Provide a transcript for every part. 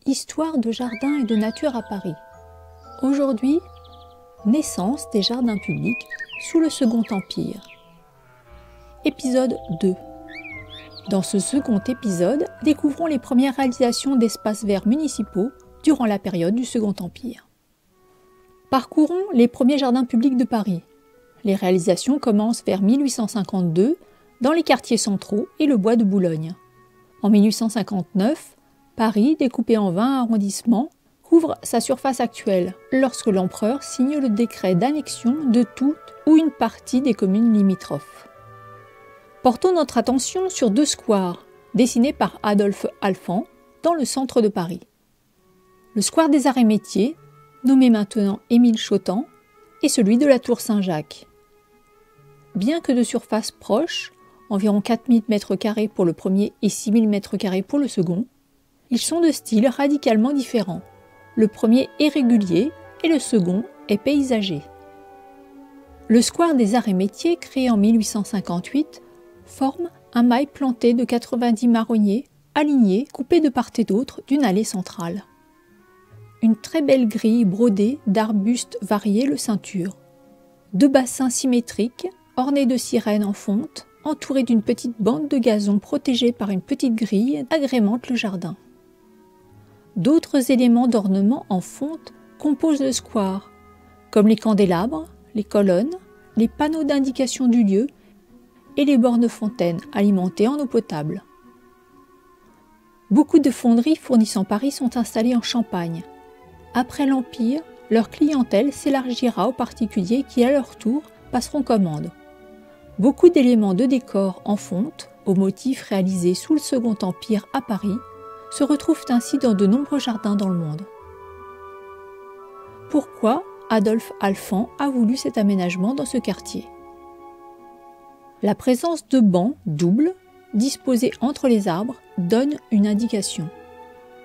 Histoire de jardins et de nature à Paris. Aujourd'hui, naissance des jardins publics sous le Second Empire. Épisode 2. Dans ce second épisode, découvrons les premières réalisations d'espaces verts municipaux durant la période du Second Empire. Parcourons les premiers jardins publics de Paris. Les réalisations commencent vers 1852 dans les quartiers centraux et le bois de Boulogne. En 1859, Paris, découpé en 20 arrondissements, couvre sa surface actuelle lorsque l'empereur signe le décret d'annexion de toute ou une partie des communes limitrophes. Portons notre attention sur deux squares dessinés par Adolphe Alphand dans le centre de Paris. Le square des Arts et Métiers, nommé maintenant Émile Chautemps, et celui de la Tour Saint-Jacques. Bien que de surface proche, environ 4000 m² pour le premier et 6000 m² pour le second, ils sont de styles radicalement différents. Le premier est régulier et le second est paysager. Le square des Arts et Métiers, créé en 1858, forme un mail planté de 90 marronniers, alignés, coupés de part et d'autre d'une allée centrale. Une très belle grille brodée d'arbustes variés le ceinture. Deux bassins symétriques, ornés de sirènes en fonte, entourés d'une petite bande de gazon protégée par une petite grille, agrémentent le jardin. D'autres éléments d'ornement en fonte composent le square, comme les candélabres, les colonnes, les panneaux d'indication du lieu et les bornes fontaines alimentées en eau potable. Beaucoup de fonderies fournissant Paris sont installées en Champagne. Après l'Empire, leur clientèle s'élargira aux particuliers qui, à leur tour, passeront commande. Beaucoup d'éléments de décor en fonte, aux motifs réalisés sous le Second Empire à Paris, se retrouvent ainsi dans de nombreux jardins dans le monde. Pourquoi Adolphe Alphand a voulu cet aménagement dans ce quartier? La présence de bancs doubles, disposés entre les arbres, donne une indication.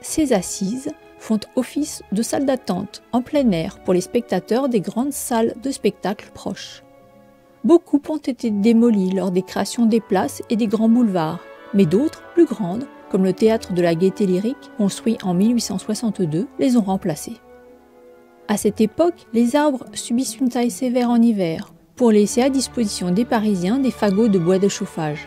Ces assises font office de salle d'attente en plein air pour les spectateurs des grandes salles de spectacle proches. Beaucoup ont été démolis lors des créations des places et des grands boulevards, mais d'autres, plus grandes, comme le théâtre de la Gaîté Lyrique, construit en 1862, les ont remplacés. À cette époque, les arbres subissent une taille sévère en hiver, pour laisser à disposition des Parisiens des fagots de bois de chauffage.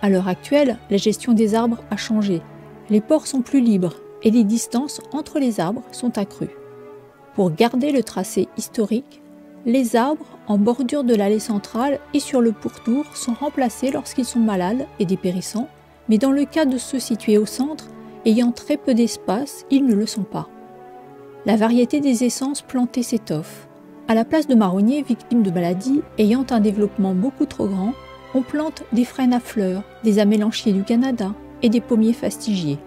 À l'heure actuelle, la gestion des arbres a changé. Les ports sont plus libres et les distances entre les arbres sont accrues. Pour garder le tracé historique, les arbres en bordure de l'allée centrale et sur le pourtour sont remplacés lorsqu'ils sont malades et dépérissants, mais dans le cas de ceux situés au centre, ayant très peu d'espace, ils ne le sont pas. La variété des essences plantées s'étoffe. À la place de marronniers victimes de maladies ayant un développement beaucoup trop grand, on plante des frênes à fleurs, des amélanchiers du Canada et des pommiers fastigiés.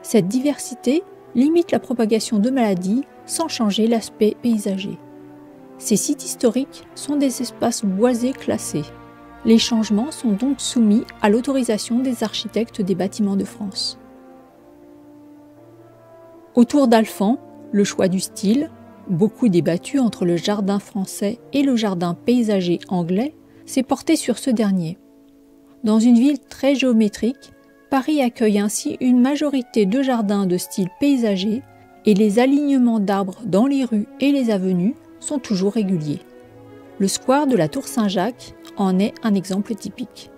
Cette diversité limite la propagation de maladies sans changer l'aspect paysager. Ces sites historiques sont des espaces boisés classés. Les changements sont donc soumis à l'autorisation des architectes des bâtiments de France. Autour d'Alphand, le choix du style, beaucoup débattu entre le jardin français et le jardin paysager anglais, s'est porté sur ce dernier. Dans une ville très géométrique, Paris accueille ainsi une majorité de jardins de style paysager et les alignements d'arbres dans les rues et les avenues sont toujours réguliers. Le square de la Tour Saint-Jacques en est un exemple typique.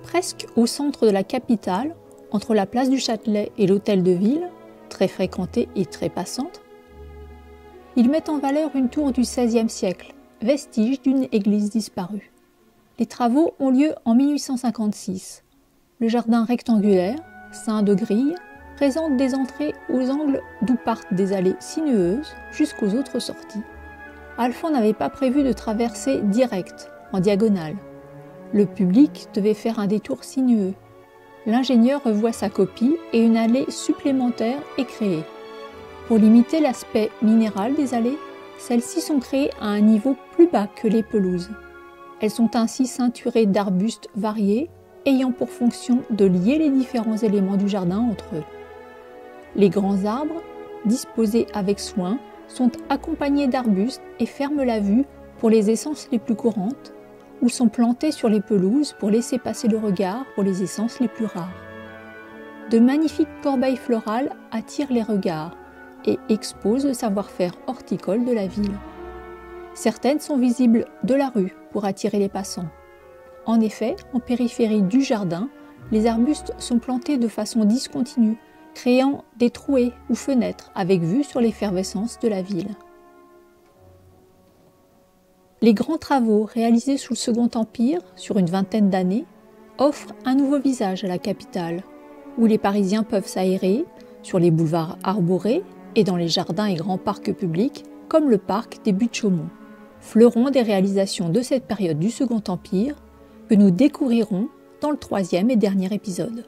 Presque au centre de la capitale, entre la place du Châtelet et l'hôtel de ville, très fréquentée et très passante, ils mettent en valeur une tour du XVIe siècle, vestige d'une église disparue. Les travaux ont lieu en 1856. Le jardin rectangulaire, ceint de grilles, présente des entrées aux angles d'où partent des allées sinueuses jusqu'aux autres sorties. Alphand n'avait pas prévu de traverser directe, en diagonale. Le public devait faire un détour sinueux. L'ingénieur revoit sa copie et une allée supplémentaire est créée. Pour limiter l'aspect minéral des allées, celles-ci sont créées à un niveau plus bas que les pelouses. Elles sont ainsi ceinturées d'arbustes variés, ayant pour fonction de lier les différents éléments du jardin entre eux. Les grands arbres, disposés avec soin, sont accompagnés d'arbustes et ferment la vue pour les essences les plus courantes, ou sont plantés sur les pelouses pour laisser passer le regard pour les essences les plus rares. de magnifiques corbeilles florales attirent les regards et exposent le savoir-faire horticole de la ville. Certaines sont visibles de la rue pour attirer les passants. En effet, en périphérie du jardin, les arbustes sont plantés de façon discontinue, créant des trouées ou fenêtres avec vue sur l'effervescence de la ville. Les grands travaux réalisés sous le Second Empire, sur une vingtaine d'années, offrent un nouveau visage à la capitale, où les Parisiens peuvent s'aérer sur les boulevards arborés et dans les jardins et grands parcs publics, comme le parc des Buttes-Chaumont, fleuron des réalisations de cette période du Second Empire, que nous découvrirons dans le 3e et dernier épisode.